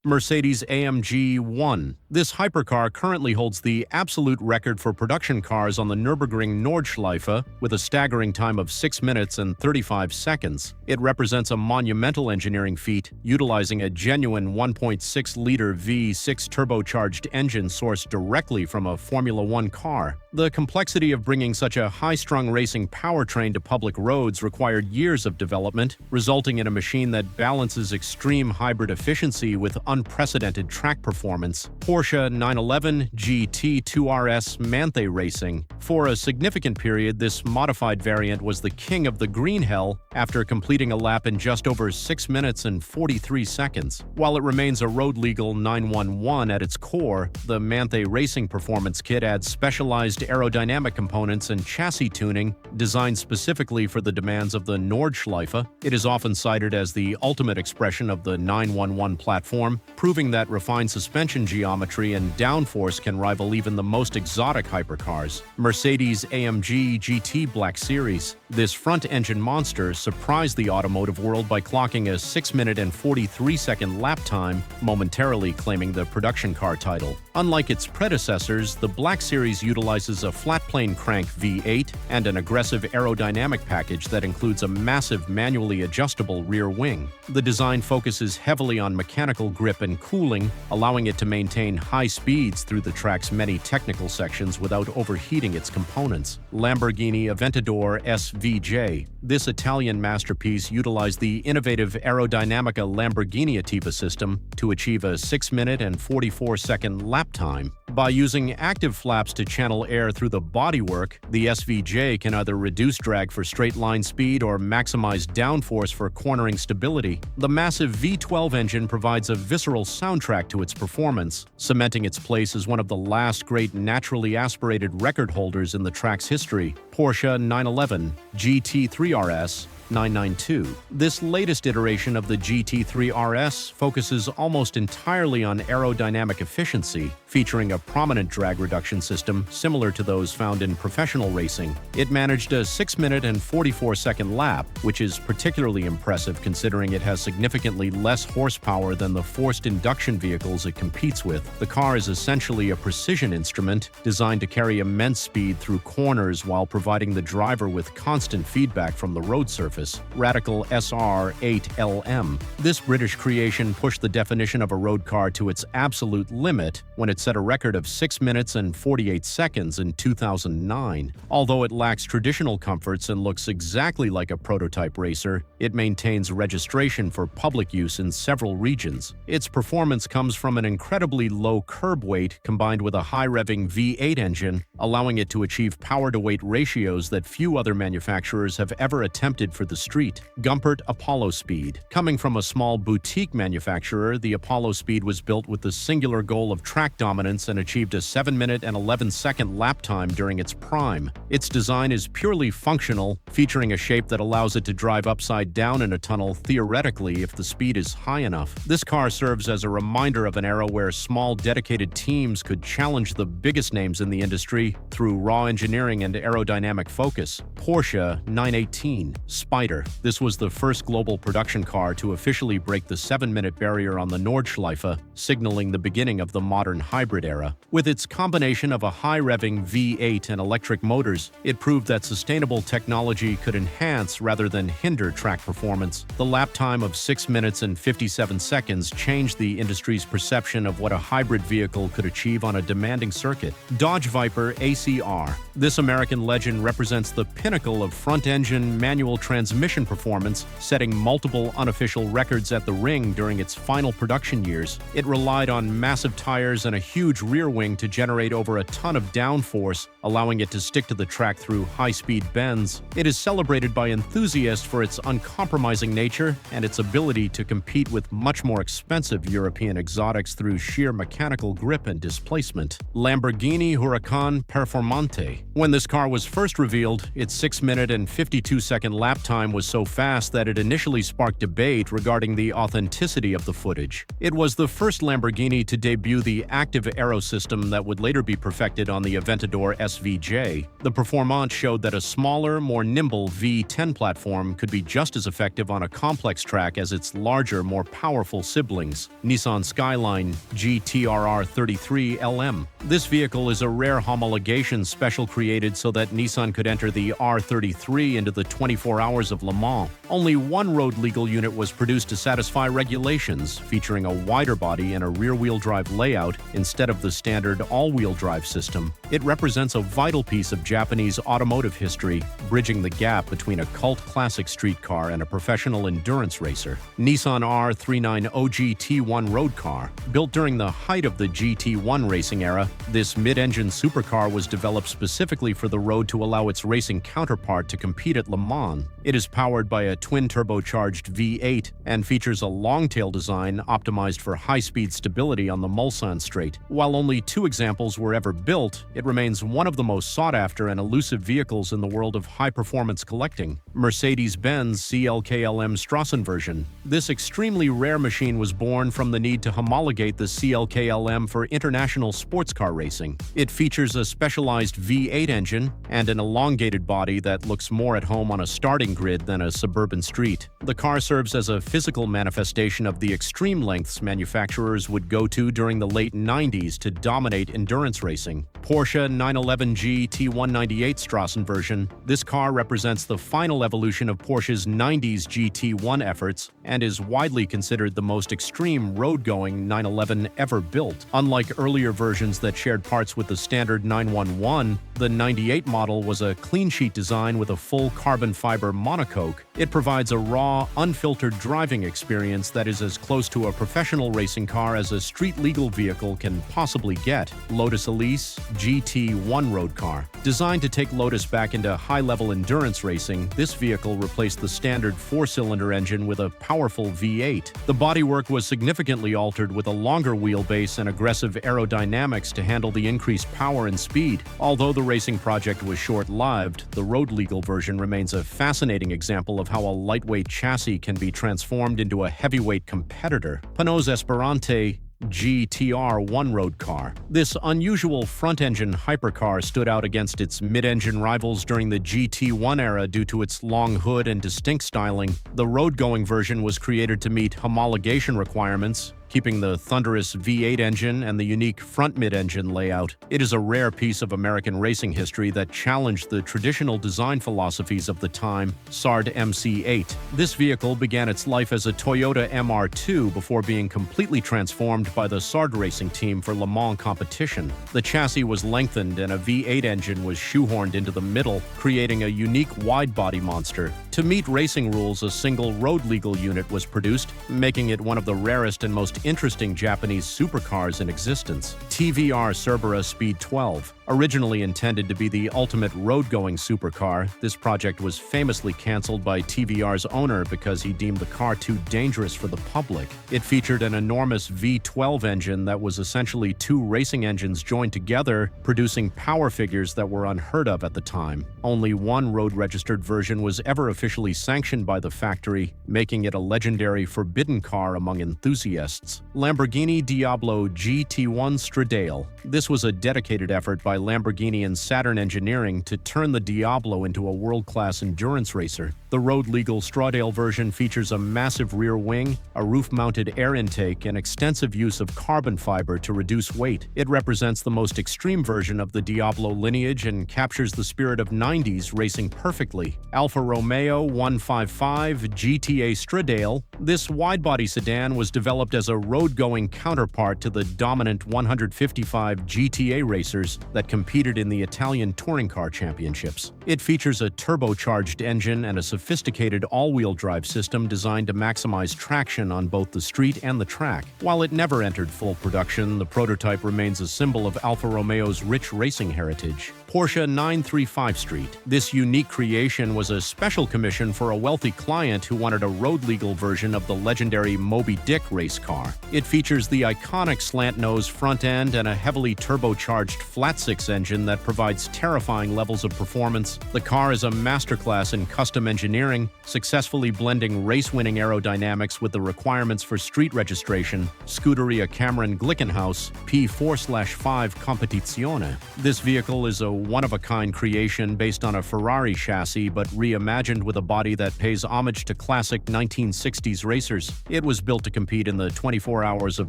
Mercedes-AMG ONE. This hypercar currently holds the absolute record for production cars on the Nürburgring Nordschleife with a staggering time of 6 minutes and 35 seconds. It represents a monumental engineering feat, utilizing a genuine 1.6-liter V6 turbocharged engine sourced directly from a Formula One car. The complexity of bringing such a high-strung racing powertrain to public roads required years of development, resulting in a machine that balances extreme hybrid efficiency with unprecedented track performance. Porsche 911 GT2 RS Manthey Racing. For a significant period, this modified variant was the king of the green hell after completing a lap in just over 6 minutes and 43 seconds. While it remains a road-legal 911 at its core, the Manthey Racing Performance Kit adds specialized aerodynamic components and chassis tuning designed specifically for the demands of the Nordschleife. It is often cited as the ultimate expression of the 911 platform, proving that refined suspension geometry and downforce can rival even the most exotic hypercars. Mercedes-AMG GT Black Series. This front-engine monster surprised the automotive world by clocking a 6-minute and 43-second lap time, momentarily claiming the production car title. Unlike its predecessors, the Black Series utilizes a flat-plane crank V8 and an aggressive aerodynamic package that includes a massive manually adjustable rear wing. The design focuses heavily on mechanical grip and cooling, allowing it to maintain high speeds through the track's many technical sections without overheating its components. Lamborghini Aventador SVJ. This Italian masterpiece utilized the innovative Aerodynamica Lamborghini Attiva system to achieve a 6-minute and 44-second lap time. By using active flaps to channel air through the bodywork, the SVJ can either reduce drag for straight-line speed or maximize downforce for cornering stability. The massive V12 engine provides a visceral soundtrack to its performance, cementing its place as one of the last great naturally aspirated record holders in the track's history. Porsche 911 GT3 RS 992. This latest iteration of the GT3 RS focuses almost entirely on aerodynamic efficiency, featuring a prominent drag reduction system similar to those found in professional racing. It managed a 6-minute and 44-second lap, which is particularly impressive considering it has significantly less horsepower than the forced induction vehicles it competes with. The car is essentially a precision instrument designed to carry immense speed through corners while providing the driver with constant feedback from the road surface. Radical SR8 LM. This British creation pushed the definition of a road car to its absolute limit when it set a record of 6 minutes and 48 seconds in 2009. Although it lacks traditional comforts and looks exactly like a prototype racer, it maintains registration for public use in several regions. Its performance comes from an incredibly low curb weight combined with a high-revving V8 engine, allowing it to achieve power-to-weight ratios that few other manufacturers have ever attempted for the street. Gumpert Apollo Speed. Coming from a small boutique manufacturer, the Apollo Speed was built with the singular goal of track dominance and achieved a 7-minute and 11-second lap time during its prime. Its design is purely functional, featuring a shape that allows it to drive upside down in a tunnel theoretically if the speed is high enough. This car serves as a reminder of an era where small dedicated teams could challenge the biggest names in the industry through raw engineering and aerodynamic focus. Porsche 918 Spyder. This was the first global production car to officially break the 7-minute barrier on the Nordschleife, signaling the beginning of the modern hybrid era. With its combination of a high-revving V8 and electric motors, it proved that sustainable technology could enhance rather than hinder track performance. The lap time of 6 minutes and 57 seconds changed the industry's perception of what a hybrid vehicle could achieve on a demanding circuit. Dodge Viper ACR. This American legend represents the pinnacle of front-engine manual transmission performance, setting multiple unofficial records at the ring during its final production years. It relied on massive tires and a huge rear wing to generate over a ton of downforce, allowing it to stick to the track through high-speed bends. It is celebrated by enthusiasts for its uncompromising nature and its ability to compete with much more expensive European exotics through sheer mechanical grip and displacement. Lamborghini Huracán Performante. When this car was first revealed, its 6-minute and 52-second lap time was so fast that it initially sparked debate regarding the authenticity of the footage. It was the first Lamborghini to debut the active aero system that would later be perfected on the Aventador SVJ. The Performante showed that a smaller, more nimble V10 platform could be just as effective on a complex track as its larger, more powerful siblings, Nissan Skyline GT-RR33 LM. This vehicle is a rare homologation special created so that Nissan could enter the R33 into the 24 Hours of Le Mans. Only one road legal unit was produced to satisfy regulations, featuring a wider body and a rear-wheel drive layout instead of the standard all-wheel drive system. It represents a vital piece of Japanese automotive history, bridging the gap between a cult classic street car and a professional endurance racer. Nissan R39 OGT1 road car. Built during the height of the GT1 racing era, this mid-engine supercar was developed specifically for the road to allow its racing counterpart to compete at Le Mans. It is powered by a twin-turbocharged V8 and features a long-tail design optimized for high-speed stability on the Mulsanne Straight. While only 2 examples were ever built, it remains one of the most sought-after and elusive vehicles in the world of high-performance collecting. Mercedes-Benz CLK LM Straßenversion. This extremely rare machine was born from the need to homologate the CLK LM for international sports car racing. It features a specialized V8 engine and an elongated body that looks more at home on a starting grid than a suburban street. The car serves as a physical manifestation of the extreme lengths manufacturers would go to during the late 90s to dominate endurance racing. Porsche 911 GT198 Straßenversion. This car represents the final evolution of Porsche's 90s GT1 efforts and is widely considered the most extreme road-going 911 ever built. Unlike earlier versions that shared parts with the standard 911, the 98 model was a clean-sheet design with a full carbon fiber monocoque. It provides a raw, unfiltered driving experience that is as close to a professional racing car as a street-legal vehicle can possibly get. Lotus Elise GT1 road car. Designed to take Lotus back into high-level endurance racing, this vehicle replaced the standard 4-cylinder engine with a powerful V8. The bodywork was significantly altered with a longer wheelbase and aggressive aerodynamics to handle the increased power and speed. Although the racing project was short-lived, the road-legal version remains a fascinating example of how a lightweight chassis can be transformed into a heavyweight competitor. Panoz Esperante GTR1 road car. This unusual front-engine hypercar stood out against its mid-engine rivals during the GT1 era due to its long hood and distinct styling. The road-going version was created to meet homologation requirements, keeping the thunderous V8 engine and the unique front mid-engine layout. It is a rare piece of American racing history that challenged the traditional design philosophies of the time. Sard MC8. This vehicle began its life as a Toyota MR2 before being completely transformed by the Sard racing team for Le Mans competition. The chassis was lengthened and a V8 engine was shoehorned into the middle, creating a unique wide-body monster. To meet racing rules, a single road-legal unit was produced, making it one of the rarest and most interesting Japanese supercars in existence. TVR Cerber Speed 12. Originally intended to be the ultimate road-going supercar, this project was famously cancelled by TVR's owner because he deemed the car too dangerous for the public. It featured an enormous V12 engine that was essentially 2 racing engines joined together, producing power figures that were unheard of at the time. Only one road-registered version was ever officially sanctioned by the factory, making it a legendary forbidden car among enthusiasts. Lamborghini Diablo GT1 Stradale. This was a dedicated effort by Lamborghini and Saturn Engineering to turn the Diablo into a world-class endurance racer. The road-legal Stradale version features a massive rear wing, a roof-mounted air intake, and extensive use of carbon fiber to reduce weight. It represents the most extreme version of the Diablo lineage and captures the spirit of 90s racing perfectly. Alfa Romeo 155 GTA Stradale. This wide-body sedan was developed as a road-going counterpart to the dominant 155 GTA racers that competed in the Italian Touring Car Championships. It features a turbocharged engine and a sophisticated all-wheel drive system designed to maximize traction on both the street and the track. While it never entered full production, the prototype remains a symbol of Alfa Romeo's rich racing heritage. Porsche 935 Street. This unique creation was a special commission for a wealthy client who wanted a road-legal version of the legendary Moby Dick race car. It features the iconic slant-nose front end and a heavily turbocharged flat-six engine that provides terrifying levels of performance. The car is a masterclass in custom engineering, successfully blending race-winning aerodynamics with the requirements for street registration, Scuderia Glickenhaus P4/5 Competition. This vehicle is a one-of-a-kind creation based on a Ferrari chassis but reimagined with a body that pays homage to classic 1960s racers. It was built to compete in the 24 hours of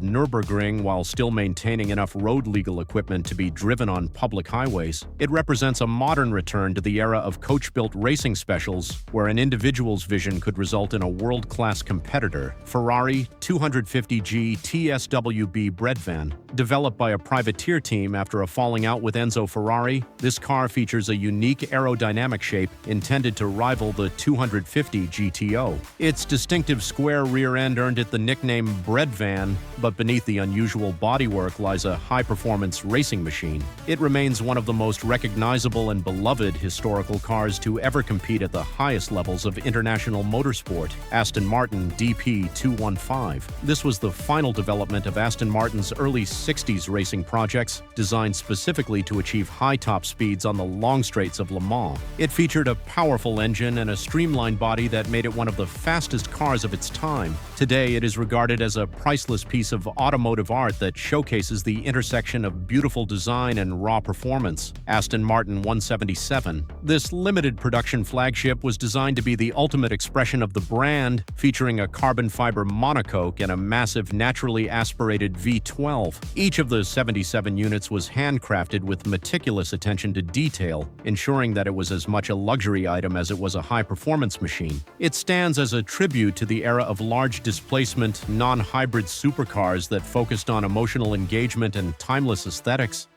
Nürburgring while still maintaining enough road-legal equipment to be driven on public highways. It represents a modern return to the era of coach-built racing specials, where an individual's vision could result in a world-class competitor. Ferrari 250G TSWB bread van. Developed by a privateer team after a falling out with Enzo Ferrari, this car features a unique aerodynamic shape intended to rival the 250 GTO. Its distinctive square rear end earned it the nickname Bread Van, but beneath the unusual bodywork lies a high-performance racing machine. It remains one of the most recognizable and beloved historical cars to ever compete at the highest levels of international motorsport. Aston Martin DP215. This was the final development of Aston Martin's early 60s racing projects, designed specifically to achieve high top speeds on the long straights of Le Mans. It featured a powerful engine and a streamlined body that made it one of the fastest cars of its time. Today, it is regarded as a priceless piece of automotive art that showcases the intersection of beautiful design and raw performance. Aston Martin 177. This limited production flagship was designed to be the ultimate expression of the brand, featuring a carbon fiber monocoque and a massive naturally aspirated V12. Each of the 77 units was handcrafted with meticulous attention to detail, ensuring that it was as much a luxury item as it was a high-performance machine. It stands as a tribute to the era of large displacement, non-hybrid supercars that focused on emotional engagement and timeless aesthetics.